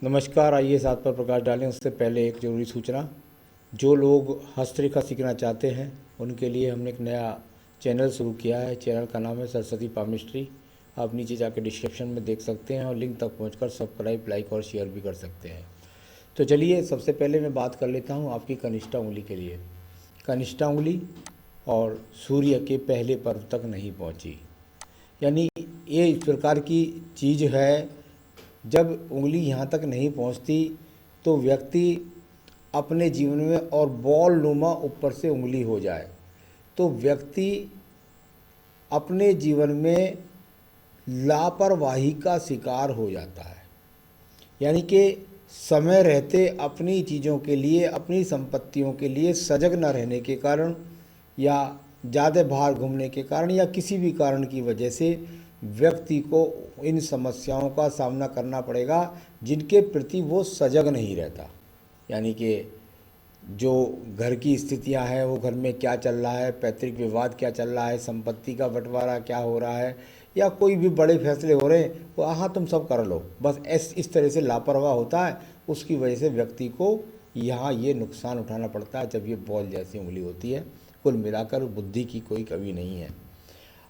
नमस्कार। आइए साथ पर प्रकाश डालें उससे पहले एक ज़रूरी सूचना। जो लोग हस्तरेखा सीखना चाहते हैं उनके लिए हमने एक नया चैनल शुरू किया है। चैनल का नाम है सरस्वती पामिस्ट्री। आप नीचे जाकर डिस्क्रिप्शन में देख सकते हैं और लिंक तक पहुंचकर सब्सक्राइब, लाइक और शेयर भी कर सकते हैं। तो चलिए सबसे पहले मैं बात कर लेता हूं आपकी कनिष्ठा उंगली के लिए। कनिष्ठा उंगली और सूर्य के पहले पर्व तक नहीं पहुंची, यानी ये इस प्रकार की चीज़ है। जब उंगली यहाँ तक नहीं पहुँचती तो व्यक्ति अपने जीवन में और बॉल नुमा ऊपर से उंगली हो जाए तो व्यक्ति अपने जीवन में लापरवाही का शिकार हो जाता है। यानी कि समय रहते अपनी चीज़ों के लिए, अपनी संपत्तियों के लिए सजग न रहने के कारण या ज़्यादा बाहर घूमने के कारण या किसी भी कारण की वजह से व्यक्ति को इन समस्याओं का सामना करना पड़ेगा जिनके प्रति वो सजग नहीं रहता। यानी कि जो घर की स्थितियां हैं, वो घर में क्या चल रहा है, पैतृक विवाद क्या चल रहा है, संपत्ति का बंटवारा क्या हो रहा है, या कोई भी बड़े फैसले हो रहे हैं, वो हाँ तुम सब कर लो, बस इस तरह से लापरवाह होता है। उसकी वजह से व्यक्ति को यहाँ ये नुकसान उठाना पड़ता है जब ये बॉल जैसी उंगली होती है। कुल मिलाकर बुद्धि की कोई कमी नहीं है।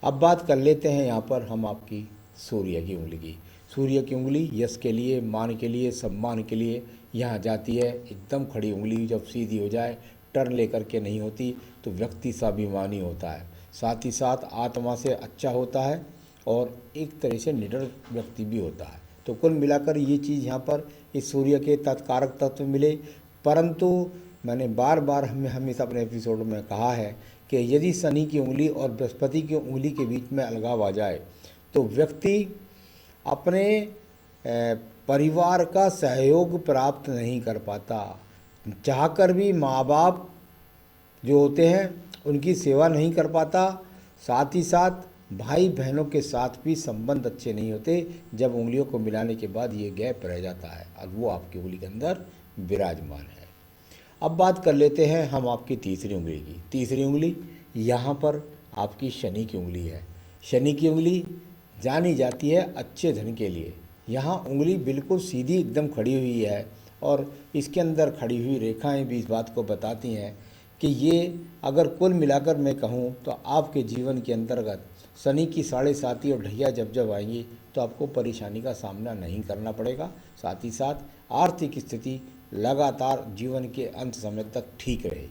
अब बात कर लेते हैं यहाँ पर हम आपकी सूर्य की उंगली की। सूर्य की उंगली यश के लिए, मान के लिए, सम्मान के लिए यहाँ जाती है। एकदम खड़ी उंगली जब सीधी हो जाए, टर्न लेकर के नहीं होती, तो व्यक्ति स्वाभिमानी होता है, साथ ही साथ आत्मा से अच्छा होता है और एक तरह से निडर व्यक्ति भी होता है। तो कुल मिलाकर ये चीज़ यहाँ पर इस सूर्य के तत्कारक तत्व मिले। परंतु मैंने बार बार हमेशा अपने एपिसोड में कहा है कि यदि शनि की उंगली और बृहस्पति की उंगली के बीच में अलगाव आ जाए तो व्यक्ति अपने परिवार का सहयोग प्राप्त नहीं कर पाता। चाहकर भी माँ बाप जो होते हैं उनकी सेवा नहीं कर पाता। साथ ही साथ भाई बहनों के साथ भी संबंध अच्छे नहीं होते जब उंगलियों को मिलाने के बाद ये गैप रह जाता है और वो आपकी उंगली के अंदर विराजमान है। अब बात कर लेते हैं हम आपकी तीसरी उंगली की। तीसरी उंगली यहाँ पर आपकी शनि की उंगली है। शनि की उंगली जानी जाती है अच्छे धन के लिए। यहाँ उंगली बिल्कुल सीधी एकदम खड़ी हुई है और इसके अंदर खड़ी हुई रेखाएं भी इस बात को बताती हैं कि ये अगर कुल मिलाकर मैं कहूँ तो आपके जीवन के अंतर्गत शनि की 7.5 और ढैया जब जब आएंगी तो आपको परेशानी का सामना नहीं करना पड़ेगा। साथ ही साथ आर्थिक स्थिति लगातार जीवन के अंत समय तक ठीक रहेगी।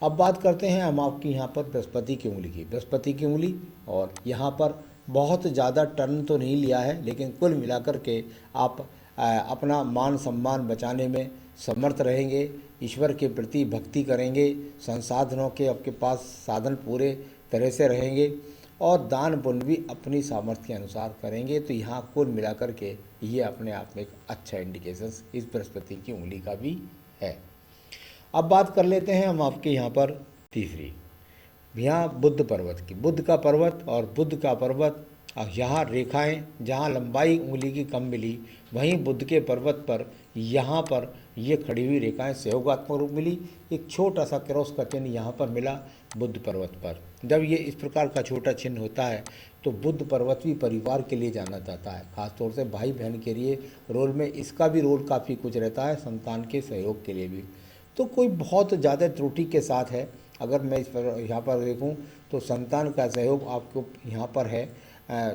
अब बात करते हैं हम आपकी यहाँ पर बृहस्पति की उंगली की। बृहस्पति की उंगली और यहाँ पर बहुत ज़्यादा टर्न तो नहीं लिया है, लेकिन कुल मिलाकर के आप अपना मान सम्मान बचाने में समर्थ रहेंगे। ईश्वर के प्रति भक्ति करेंगे, संसाधनों के आपके पास साधन पूरे तरह से रहेंगे और दान पुण्य भी अपनी सामर्थ्य के अनुसार करेंगे। तो यहाँ कुल मिलाकर के ये अपने आप में एक अच्छा इंडिकेशन इस बृहस्पति की उंगली का भी है। अब बात कर लेते हैं हम आपके यहाँ पर तीसरी, यहाँ बुद्ध पर्वत की। बुद्ध का पर्वत और बुद्ध का पर्वत, यहाँ रेखाएं जहाँ लंबाई उंगली की कम मिली, वहीं बुद्ध के पर्वत पर यहाँ पर ये खड़ी हुई रेखाएं सहयोगात्मक रूप मिली। एक छोटा सा क्रॉस का चिन्ह यहाँ पर मिला बुद्ध पर्वत पर। जब ये इस प्रकार का छोटा चिन्ह होता है तो बुद्ध पर्वत भी परिवार के लिए जाना जाता है, खासतौर से भाई बहन के लिए रोल में इसका भी रोल काफ़ी कुछ रहता है, संतान के सहयोग के लिए भी। तो कोई बहुत ज़्यादा त्रुटि के साथ है, अगर मैं इस पर यहाँ पर देखूँ तो संतान का सहयोग आपको यहाँ पर है,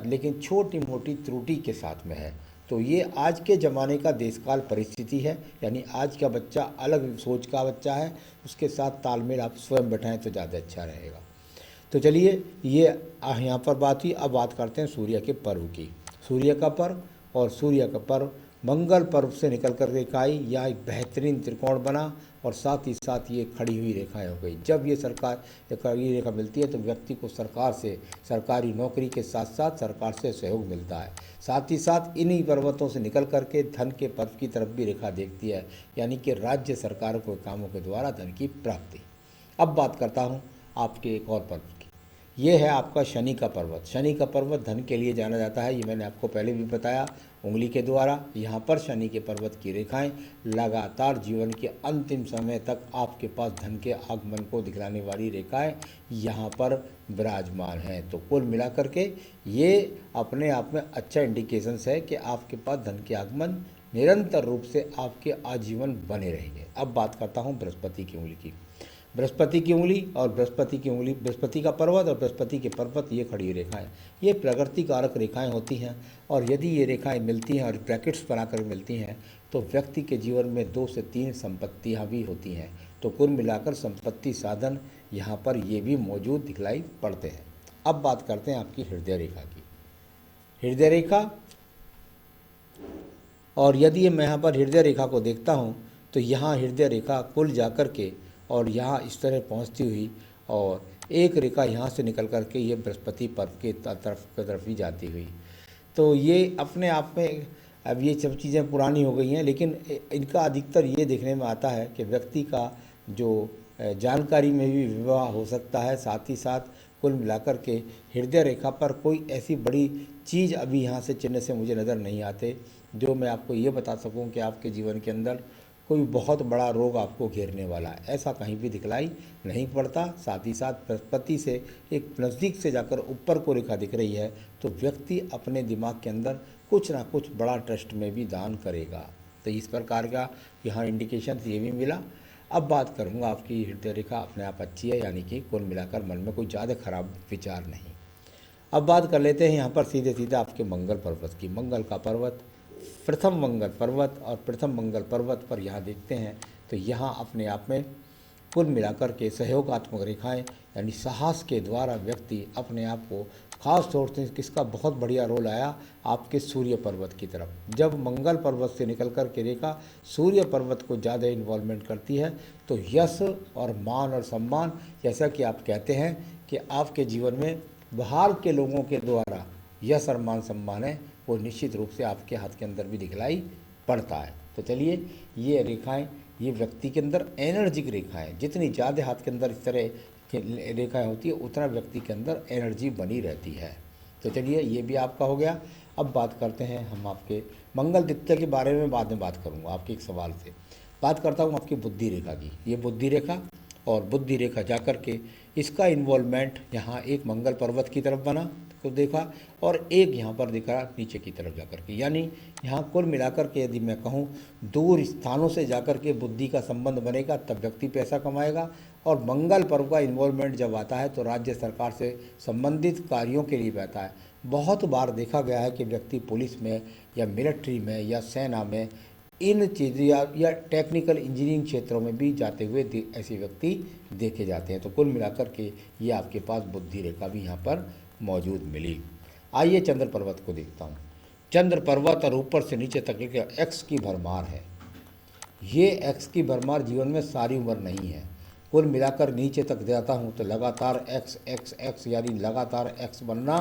लेकिन छोटी मोटी त्रुटि के साथ में है। तो ये आज के ज़माने का देशकाल परिस्थिति है, यानी आज का बच्चा अलग सोच का बच्चा है, उसके साथ तालमेल आप स्वयं बैठाएं तो ज़्यादा अच्छा रहेगा। तो चलिए ये यहाँ पर बात हुई। अब बात करते हैं सूर्य के पर्व की। सूर्य का पर्व और सूर्य का पर्व मंगल पर्व से निकल कर रेखा आई, यह एक बेहतरीन त्रिकोण बना और साथ ही साथ ये खड़ी हुई रेखाएं हो गई। जब ये ये रेखा मिलती है तो व्यक्ति को सरकार से, सरकारी नौकरी के साथ साथ सरकार से सहयोग मिलता है। साथ ही साथ इन्हीं पर्वतों से निकल करके धन के पर्व की तरफ भी रेखा देखती है, यानी कि राज्य सरकार को कामों के द्वारा धन की प्राप्ति। अब बात करता हूँ आपके एक और पर्व की। ये है आपका शनि का पर्वत। शनि का पर्वत धन के लिए जाना जाता है, ये मैंने आपको पहले भी बताया उंगली के द्वारा। यहाँ पर शनि के पर्वत की रेखाएं लगातार जीवन के अंतिम समय तक आपके पास धन के आगमन को दिखलाने वाली रेखाएं यहाँ पर विराजमान हैं। तो कुल मिलाकर के ये अपने आप में अच्छा इंडिकेशंस है कि आपके पास धन के आगमन निरंतर रूप से आपके आजीवन बने रहेंगे। अब बात करता हूँ बृहस्पति की उंगली की। बृहस्पति की उंगली और बृहस्पति की उंगली, बृहस्पति का पर्वत और बृहस्पति के पर्वत, ये खड़ी रेखाएं, ये प्रगति कारक रेखाएं होती हैं। और यदि ये रेखाएं मिलती हैं और ब्रैकेट्स बनाकर मिलती हैं तो व्यक्ति के जीवन में 2 से 3 संपत्तियां भी होती हैं। तो कुल मिलाकर संपत्ति साधन यहाँ पर ये भी मौजूद दिखलाई पड़ते हैं। अब बात करते हैं आपकी हृदय रेखा की। हृदय रेखा, और यदि मैं यहाँ पर हृदय रेखा को देखता हूँ तो यहाँ हृदय रेखा कुल जाकर के और यहाँ इस तरह पहुँचती हुई और एक रेखा यहाँ से निकल करके ये बृहस्पति पर्व के तरफ ही जाती हुई, तो ये अपने आप में, अब ये सब चीज़ें पुरानी हो गई हैं, लेकिन इनका अधिकतर ये देखने में आता है कि व्यक्ति का जो जानकारी में भी विवाह हो सकता है। साथ ही साथ कुल मिलाकर के हृदय रेखा पर कोई ऐसी बड़ी चीज़ अभी यहाँ से चिन्ह से मुझे नज़र नहीं आते जो मैं आपको ये बता सकूं कि आपके जीवन के अंदर कोई बहुत बड़ा रोग आपको घेरने वाला है, ऐसा कहीं भी दिखलाई नहीं पड़ता। साथ ही साथ बृहस्पति से एक नज़दीक से जाकर ऊपर को रेखा दिख रही है तो व्यक्ति अपने दिमाग के अंदर कुछ ना कुछ बड़ा ट्रस्ट में भी दान करेगा। तो इस प्रकार का यहाँ इंडिकेशन ये भी मिला। अब बात करूँगा, आपकी हृदय रेखा अपने आप अच्छी है, यानी कि कुल मिलाकर मन में कोई ज़्यादा खराब विचार नहीं। अब बात कर लेते हैं यहाँ पर सीधे सीधे आपके मंगल पर्वत की। मंगल का पर्वत, प्रथम मंगल पर्वत, और प्रथम मंगल पर्वत पर यहाँ देखते हैं तो यहाँ अपने आप में कुल मिलाकर के सहयोगात्मक रेखाएं, यानी साहस के द्वारा व्यक्ति अपने आप को, खास तौर से किसका बहुत बढ़िया रोल आया आपके सूर्य पर्वत की तरफ। जब मंगल पर्वत से निकल कर के रेखा सूर्य पर्वत को ज़्यादा इन्वॉल्वमेंट करती है तो यश और मान और सम्मान, जैसा कि आप कहते हैं कि आपके जीवन में बाहर के लोगों के द्वारा यश और मान सम्मान है, वो निश्चित रूप से आपके हाथ के अंदर भी दिखलाई पड़ता है। तो चलिए, ये रेखाएं, ये व्यक्ति के अंदर एनर्जी की रेखाएं, जितनी ज़्यादा हाथ के अंदर इस तरह की रेखाएं होती है उतना व्यक्ति के अंदर एनर्जी बनी रहती है। तो चलिए, ये भी आपका हो गया। अब बात करते हैं हम आपके मंगल द्वितीय के बारे में, बाद में बात करूँगा। आपके एक सवाल से बात करता हूँ आपकी बुद्धि रेखा की। ये बुद्धि रेखा और बुद्धि रेखा जाकर के इसका इन्वॉल्वमेंट यहाँ एक मंगल पर्वत की तरफ बना को देखा और एक यहाँ पर दिखा नीचे की तरफ जाकर के, यानी यहाँ कुल मिलाकर के यदि मैं कहूँ दूर स्थानों से जाकर के बुद्धि का संबंध बनेगा तब व्यक्ति पैसा कमाएगा। और मंगल पर्व का इन्वॉल्वमेंट जब आता है तो राज्य सरकार से संबंधित कार्यों के लिए बहता है। बहुत बार देखा गया है कि व्यक्ति पुलिस में या मिलिट्री में या सेना में, इन चीज़ों या टेक्निकल इंजीनियरिंग क्षेत्रों में भी जाते हुए ऐसे व्यक्ति देखे जाते हैं। तो कुल मिलाकर के ये आपके पास बुद्धि रेखा भी यहाँ पर मौजूद मिली। आइए चंद्र पर्वत को देखता हूँ। चंद्र पर्वत और ऊपर से नीचे तक एक एक्स की भरमार है। ये एक्स की भरमार जीवन में सारी उम्र नहीं है। कुल मिलाकर नीचे तक जाता हूँ तो लगातार एक्स एक्स एक्स, यानी लगातार एक्स बनना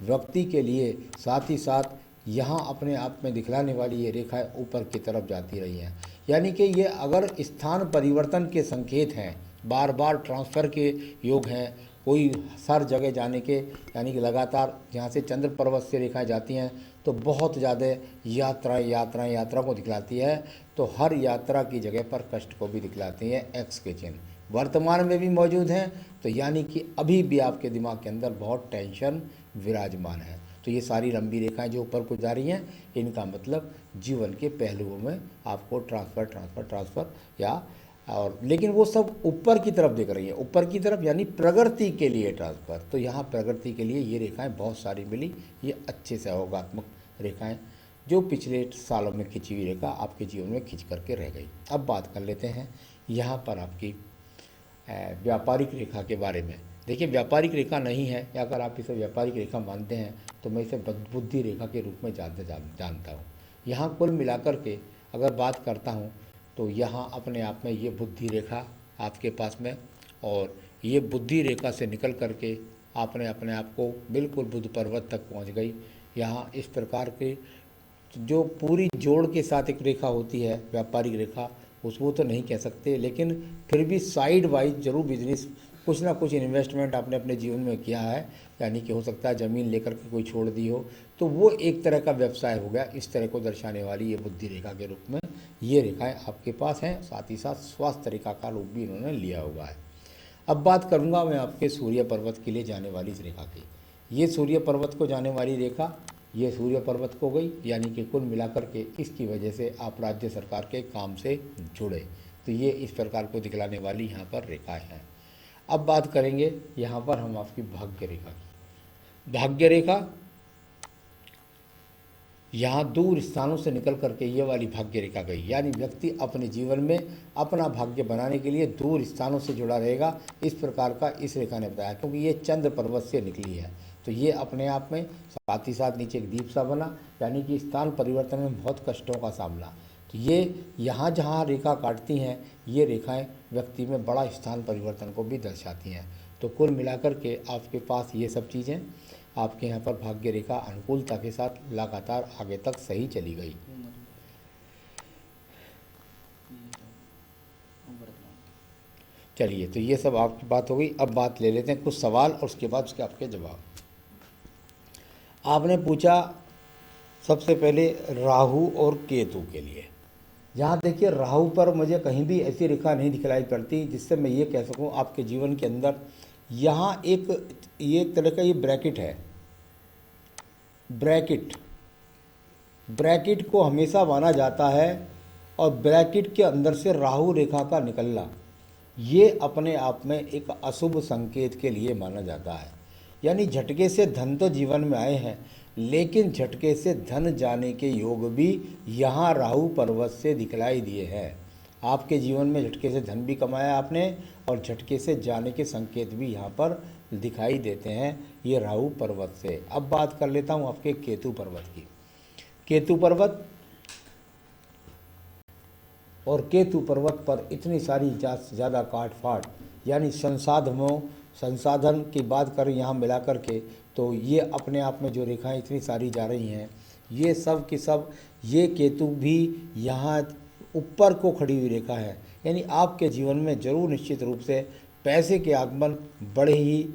व्यक्ति के लिए, साथ ही साथ यहाँ अपने आप में दिखलाने वाली ये रेखाएं ऊपर की तरफ जाती रही हैं। यानी कि ये अगर स्थान परिवर्तन के संकेत हैं, बार बार ट्रांसफ़र के योग हैं, कोई हर जगह जाने के, यानी कि लगातार यहाँ से चंद्र पर्वत से रेखाएं जाती हैं तो बहुत ज़्यादा यात्रा को दिखलाती है। तो हर यात्रा की जगह पर कष्ट को भी दिखलाती है एक्स के चिन्ह, वर्तमान में भी मौजूद हैं। तो यानी कि अभी भी आपके दिमाग के अंदर बहुत टेंशन विराजमान है। तो ये सारी लंबी रेखाएं जो ऊपर को जा रही हैं, इनका मतलब जीवन के पहलुओं में आपको ट्रांसफ़र या और, लेकिन वो सब ऊपर की तरफ दिख रही है, ऊपर की तरफ, यानी प्रगति के लिए ट्रांसफ़र। तो यहाँ प्रगति के लिए ये रेखाएं बहुत सारी मिली। ये अच्छे सहयोगात्मक रेखाएं जो पिछले सालों में खिंची हुई रेखा आपके जीवन में खिंच करके रह गई। अब बात कर लेते हैं यहाँ पर आपकी व्यापारिक रेखा के बारे में। देखिए, व्यापारिक रेखा नहीं है, या अगर आप इसे व्यापारिक रेखा मानते हैं तो मैं इसे बुद्धि रेखा के रूप में जानता हूँ। यहाँ कुल मिलाकर के अगर बात करता हूँ तो यहाँ अपने आप में ये बुद्धि रेखा आपके पास में, और ये बुद्धि रेखा से निकल करके आपने अपने आप को बिल्कुल बुध पर्वत तक पहुँच गई। यहाँ इस प्रकार के जो पूरी जोड़ के साथ एक रेखा होती है व्यापारिक रेखा, उसको तो नहीं कह सकते, लेकिन फिर भी साइड वाइज जरूर बिजनेस, कुछ ना कुछ इन्वेस्टमेंट आपने अपने जीवन में किया है। यानी कि हो सकता है ज़मीन लेकर के कोई छोड़ दी हो, तो वो एक तरह का व्यवसाय हो गया। इस तरह को दर्शाने वाली ये बुद्धि रेखा के रूप में ये रेखाएं आपके पास हैं। साथ ही साथ स्वास्थ्य रेखा का रूप भी इन्होंने लिया हुआ है। अब बात करूँगा मैं आपके सूर्य पर्वत के लिए जाने वाली इस रेखा की। ये सूर्य पर्वत को जाने वाली रेखा ये सूर्य पर्वत को गई, यानी कि कुल मिलाकर के इसकी वजह से आप राज्य सरकार के काम से जुड़े। तो ये इस प्रकार को दिखलाने वाली यहाँ पर रेखाएं हैं। अब बात करेंगे यहाँ पर हम आपकी भाग्य रेखा की। भाग्य रेखा यहाँ दूर स्थानों से निकल करके ये वाली भाग्य रेखा गई, यानी व्यक्ति अपने जीवन में अपना भाग्य बनाने के लिए दूर स्थानों से जुड़ा रहेगा। इस प्रकार का इस रेखा ने बताया, क्योंकि ये चंद्र पर्वत से निकली है। तो ये अपने आप में साथ ही साथ नीचे एक दीप सा बना, यानी कि स्थान परिवर्तन में बहुत कष्टों का सामना। तो ये यहाँ जहाँ रेखा काटती हैं ये रेखाएं व्यक्ति में बड़ा स्थान परिवर्तन को भी दर्शाती हैं। तो कुल मिलाकर के आपके पास ये सब चीज़ें आपके यहाँ पर भाग्य रेखा अनुकूलता के साथ लगातार आगे तक सही चली गई। चलिए, तो ये सब आपकी बात हो गई। अब बात ले लेते हैं कुछ सवाल और उसके बाद उसके आपके जवाब। आपने पूछा सबसे पहले राहु और केतु के लिए। यहाँ देखिए, राहु पर मुझे कहीं भी ऐसी रेखा नहीं दिखलाई पड़ती जिससे मैं ये कह सकूँ आपके जीवन के अंदर यहाँ ये तरह का ये ब्रैकेट है। ब्रैकेट को हमेशा माना जाता है, और ब्रैकेट के अंदर से राहु रेखा का निकलना ये अपने आप में एक अशुभ संकेत के लिए माना जाता है। यानी झटके से धन तो जीवन में आए हैं, लेकिन झटके से धन जाने के योग भी यहाँ राहु पर्वत से दिखलाई दिए हैं। आपके जीवन में झटके से धन भी कमाया आपने, और झटके से जाने के संकेत भी यहाँ पर दिखाई देते हैं ये राहु पर्वत से। अब बात कर लेता हूँ आपके केतु पर्वत की। केतु पर्वत और केतु पर्वत पर इतनी सारी ज़्यादा काट फाट, यानी संसाधन की बात करें यहाँ मिला कर के, तो ये अपने आप में जो रेखाएं इतनी सारी जा रही हैं, ये सब की सब ये केतु भी यहाँ ऊपर को खड़ी हुई रेखा है। यानी आपके जीवन में जरूर निश्चित रूप से पैसे के आगमन बड़े ही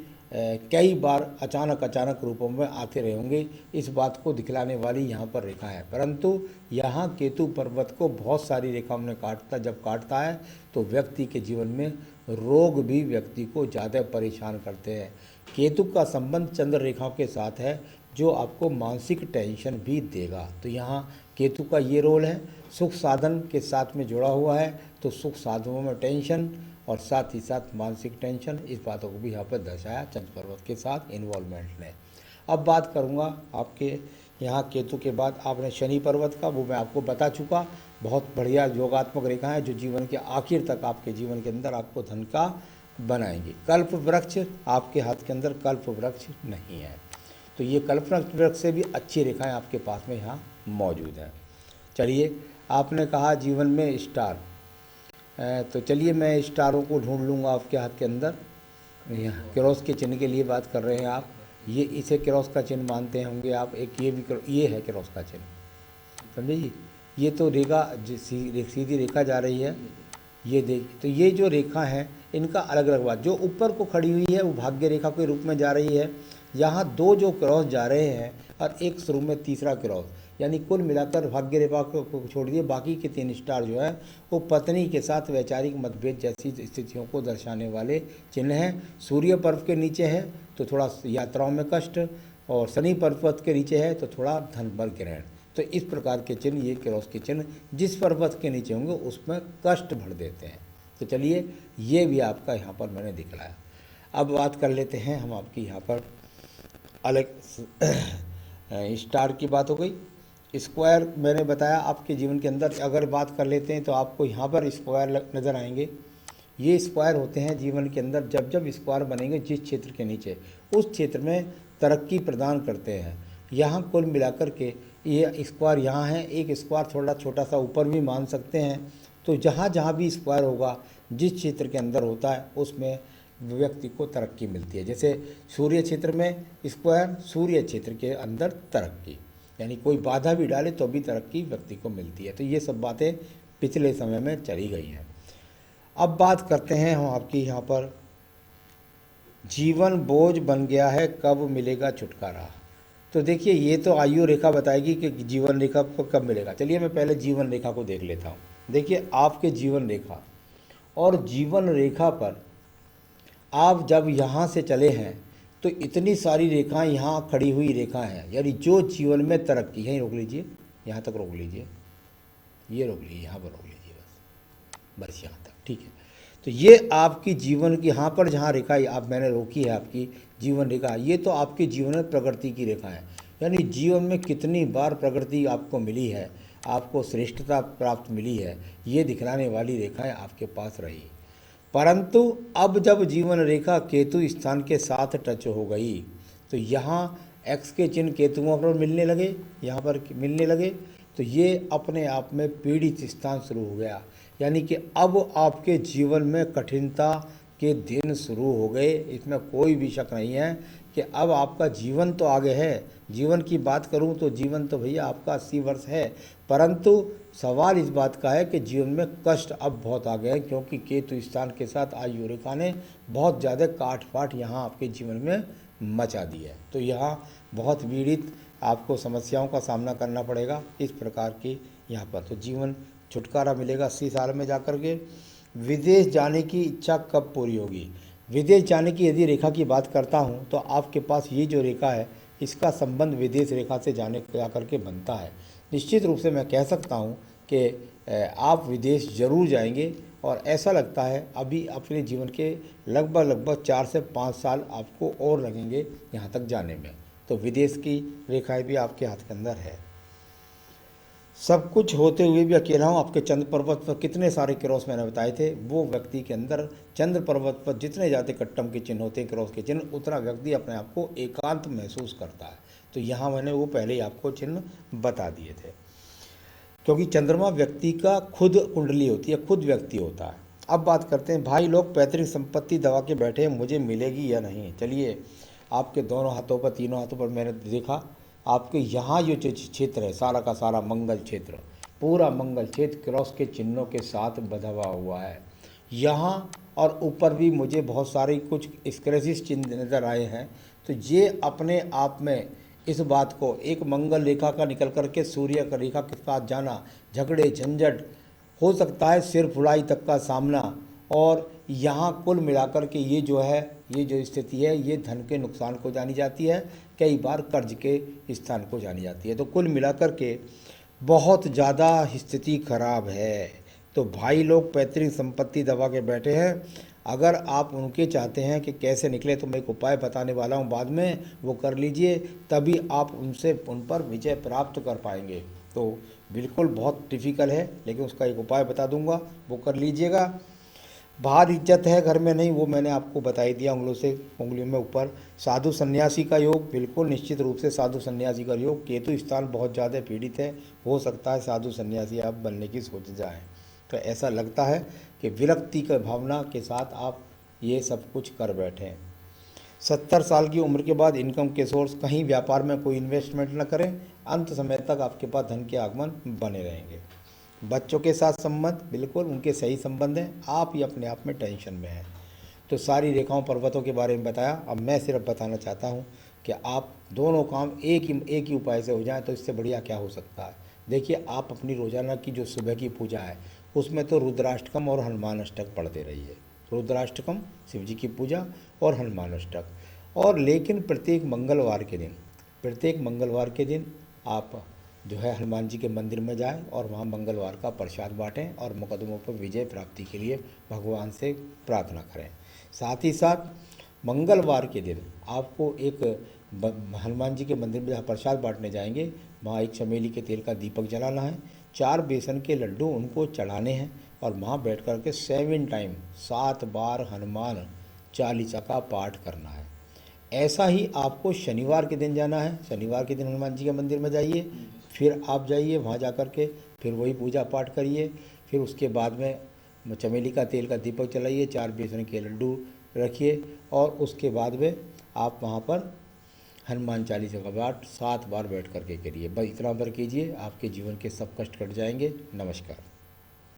कई बार अचानक रूपों में आते रहे होंगे। इस बात को दिखलाने वाली यहाँ पर रेखा है। परंतु यहाँ केतु पर्वत को बहुत सारी रेखाओं में जब काटता है तो व्यक्ति के जीवन में रोग भी व्यक्ति को ज़्यादा परेशान करते हैं। केतु का संबंध चंद्र रेखाओं के साथ है, जो आपको मानसिक टेंशन भी देगा। तो यहाँ केतु का ये रोल है, सुख साधन के साथ में जुड़ा हुआ है, तो सुख साधनों में टेंशन और साथ ही साथ मानसिक टेंशन, इस बातों को भी यहाँ पर दर्शाया चंद्र पर्वत के साथ इन्वॉल्वमेंट ने। अब बात करूँगा आपके यहाँ केतु के बाद आपने शनि पर्वत का, वो मैं आपको बता चुका। बहुत बढ़िया योगात्मक रेखा है जो जीवन के आखिर तक आपके जीवन के अंदर आपको धन का बनाएंगी। कल्प वृक्ष, आपके हाथ के अंदर कल्प वृक्ष नहीं है, तो ये कल्प वृक्ष से भी अच्छी रेखाएं आपके पास में यहाँ मौजूद हैं। चलिए, आपने कहा जीवन में स्टार, तो चलिए मैं स्टारों को ढूंढ लूँगा आपके हाथ के अंदर। यहाँ क्रॉस के चिन्ह के लिए बात कर रहे हैं आप, ये इसे क्रॉस का चिन्ह मानते होंगे आप। एक ये है क्रॉस का चिन्ह, समझिए। ये तो रेखा सीधी रेखा जा रही है, ये देखिए। तो ये जो रेखा है इनका अलग अलग बात, जो ऊपर को खड़ी हुई है वो भाग्य रेखा के रूप में जा रही है। यहाँ दो जो क्रॉस जा रहे हैं और एक शुरू में तीसरा क्रॉस, यानी कुल मिलाकर भाग्य रेखा को छोड़ दिए बाकी के 3 स्टार जो है वो पत्नी के साथ वैचारिक मतभेद जैसी स्थितियों को दर्शाने वाले चिन्ह हैं। सूर्य पर्वत के नीचे है तो थोड़ा यात्राओं में कष्ट, और शनि पर्वत के नीचे है तो थोड़ा धन बल ग्रहण। तो इस प्रकार के चिन्ह, ये क्रॉस के चिन्ह जिस पर्वत के नीचे होंगे उसमें कष्ट भर देते हैं। तो चलिए, ये भी आपका यहाँ पर मैंने दिखलाया। अब बात कर लेते हैं हम आपकी यहाँ पर अलग स्टार की बात हो गई। स्क्वायर मैंने बताया आपके जीवन के अंदर अगर बात कर लेते हैं तो आपको यहाँ पर स्क्वायर नज़र आएंगे। ये स्क्वायर होते हैं जीवन के अंदर, जब स्क्वायर बनेंगे जिस क्षेत्र के नीचे, उस क्षेत्र में तरक्की प्रदान करते हैं। यहाँ कुल मिलाकर के ये स्क्वायर यहाँ है, एक स्क्वायर थोड़ा छोटा सा ऊपर भी मान सकते हैं। तो जहाँ जहाँ भी स्क्वायर होगा जिस क्षेत्र के अंदर होता है उसमें व्यक्ति को तरक्की मिलती है। जैसे सूर्य क्षेत्र में स्क्वायर, सूर्य क्षेत्र के अंदर तरक्की, यानी कोई बाधा भी डाले तो भी तरक्की व्यक्ति को मिलती है। तो ये सब बातें पिछले समय में चली गई हैं। अब बात करते हैं हम आपकी यहाँ पर, जीवन बोझ बन गया है कब मिलेगा छुटकारा। तो देखिए, ये तो आयु रेखा बताएगी कि जीवन रेखा को कब मिलेगा। चलिए मैं पहले जीवन रेखा को देख लेता हूँ। देखिए, आपके जीवन रेखा और जीवन रेखा पर आप जब यहाँ से चले हैं तो इतनी सारी रेखाएं यहाँ खड़ी हुई रेखाएं हैं, यानी जो जीवन में तरक्की, यहीं रोक लीजिए, यहाँ तक रोक लीजिए, ये रोक लीजिए, यहाँ पर रोक लीजिए, बस यहाँ तक, ठीक है। तो ये आपकी जीवन की, यहाँ पर जहाँ रेखा आप मैंने रोकी है आपकी जीवन रेखा, ये तो आपके जीवन में प्रगति की रेखा है, यानी जीवन में कितनी बार प्रगति आपको मिली है, आपको श्रेष्ठता प्राप्त मिली है, ये दिखलाने वाली रेखाएं आपके पास रही। परंतु अब जब जीवन रेखा केतु स्थान के साथ टच हो गई तो यहाँ एक्स के चिन्ह केतुओं पर मिलने लगे, यहाँ पर मिलने लगे, तो ये अपने आप में पीड़ित स्थान शुरू हो गया, यानी कि अब आपके जीवन में कठिनता के दिन शुरू हो गए। इसमें कोई भी शक नहीं है कि अब आपका जीवन तो आगे है। जीवन की बात करूं तो जीवन तो भैया आपका 80 वर्ष है, परंतु सवाल इस बात का है कि जीवन में कष्ट अब बहुत आ गए हैं, क्योंकि केतु स्थान के साथ आयु रेखा ने बहुत ज़्यादा काट फाट यहाँ आपके जीवन में मचा दी है। तो यहाँ बहुत पीड़ित आपको समस्याओं का सामना करना पड़ेगा इस प्रकार की यहाँ पर। तो जीवन छुटकारा मिलेगा 80 साल में जाकर के। विदेश जाने की इच्छा कब पूरी होगी? विदेश जाने की यदि रेखा की बात करता हूँ तो आपके पास ये जो रेखा है इसका संबंध विदेश रेखा से जा कर के बनता है। निश्चित रूप से मैं कह सकता हूँ कि आप विदेश ज़रूर जाएंगे, और ऐसा लगता है अभी अपने जीवन के लगभग 4 से 5 साल आपको और लगेंगे यहाँ तक जाने में। तो विदेश की रेखाएं भी आपके हाथ के अंदर है। सब कुछ होते हुए भी अकेला हूँ। आपके चंद्र पर्वत पर कितने सारे क्रॉस मैंने बताए थे, वो व्यक्ति के अंदर चंद्र पर्वत पर जितने ज़्यादा कट्टम के चिन्ह होते हैं, क्रॉस के चिन्ह, उतना व्यक्ति अपने आप को एकांत महसूस करता है। तो यहाँ मैंने वो पहले ही आपको चिन्ह बता दिए थे, क्योंकि चंद्रमा व्यक्ति का खुद कुंडली होती है, खुद व्यक्ति होता है। अब बात करते हैं, भाई लोग पैतृक संपत्ति दबा के बैठे, मुझे मिलेगी या नहीं? चलिए, आपके दोनों हाथों पर, तीनों हाथों पर मैंने देखा, आपके यहाँ जो क्षेत्र है सारा का सारा मंगल क्षेत्र, पूरा मंगल क्षेत्र क्रॉस के चिन्हों के साथ बंधा हुआ है। यहाँ और ऊपर भी मुझे बहुत सारे कुछ स्क्रैचेस चिन्ह नज़र आए हैं। तो ये अपने आप में इस बात को, एक मंगल रेखा का निकल करके सूर्य का रेखा के साथ जाना, झगड़े झंझट हो सकता है, सिर फुलाई तक का सामना, और यहाँ कुल मिलाकर के ये जो है, ये जो स्थिति है, ये धन के नुकसान को जानी जाती है, कई बार कर्ज के स्थान को जानी जाती है। तो कुल मिलाकर के बहुत ज़्यादा स्थिति खराब है। तो भाई लोग पैतृक संपत्ति दबा के बैठे हैं। अगर आप उनके चाहते हैं कि कैसे निकले, तो मैं एक उपाय बताने वाला हूं बाद में, वो कर लीजिए, तभी आप उन पर विजय प्राप्त कर पाएंगे। तो बिल्कुल बहुत डिफ़िकल्ट है, लेकिन उसका एक उपाय बता दूंगा, वो कर लीजिएगा। बाहर इज्जत है, घर में नहीं, वो मैंने आपको बता ही दिया, उंगलियों में ऊपर। साधु सन्यासी का योग, बिल्कुल निश्चित रूप से साधु सन्यासी का योग। केतु स्थान बहुत ज़्यादा पीड़ित है, हो सकता है साधु सन्यासी आप बनने की सोच जाएं। तो ऐसा लगता है कि विरक्ति की भावना के साथ आप ये सब कुछ कर बैठें। 70 साल की उम्र के बाद इनकम के सोर्स, कहीं व्यापार में कोई इन्वेस्टमेंट न करें, अंत समय तक आपके पास धन के आगमन बने रहेंगे। बच्चों के साथ संबंध, बिल्कुल उनके सही संबंध हैं, आप ही अपने आप में टेंशन में हैं। तो सारी रेखाओं पर्वतों के बारे में बताया। अब मैं सिर्फ बताना चाहता हूँ कि आप दोनों काम एक ही उपाय से हो जाए, तो इससे बढ़िया क्या हो सकता है। देखिए, आप अपनी रोज़ाना की जो सुबह की पूजा है, उसमें तो रुद्राष्टकम और हनुमान अष्टक पढ़ते रहिए। रुद्राष्टकम शिव जी की पूजा और हनुमान अष्टक, और लेकिन प्रत्येक मंगलवार के दिन आप जो है हनुमान जी के मंदिर में जाएं और वहाँ मंगलवार का प्रसाद बांटें और मुकदमों पर विजय प्राप्ति के लिए भगवान से प्रार्थना करें। साथ ही साथ मंगलवार के दिन आपको एक हनुमान जी के मंदिर में जहाँ प्रसाद बांटने जाएंगे, वहाँ एक चमेली के तेल का दीपक जलाना है, 4 बेसन के लड्डू उनको चढ़ाने हैं, और वहाँ बैठ कर के 7 बार हनुमान चालीसा का पाठ करना है। ऐसा ही आपको शनिवार के दिन जाना है। शनिवार के दिन हनुमान जी के मंदिर में जाइए, फिर आप जाइए वहाँ जा कर के फिर वही पूजा पाठ करिए। फिर उसके बाद में चमेली का तेल का दीपक जलाइए, 4 बेसन के लड्डू रखिए, और उसके बाद में आप वहाँ पर हनुमान चालीसा का पाठ 7 बार बैठ कर के करिए। बस इतना बार कीजिए, आपके जीवन के सब कष्ट कट जाएंगे। नमस्कार।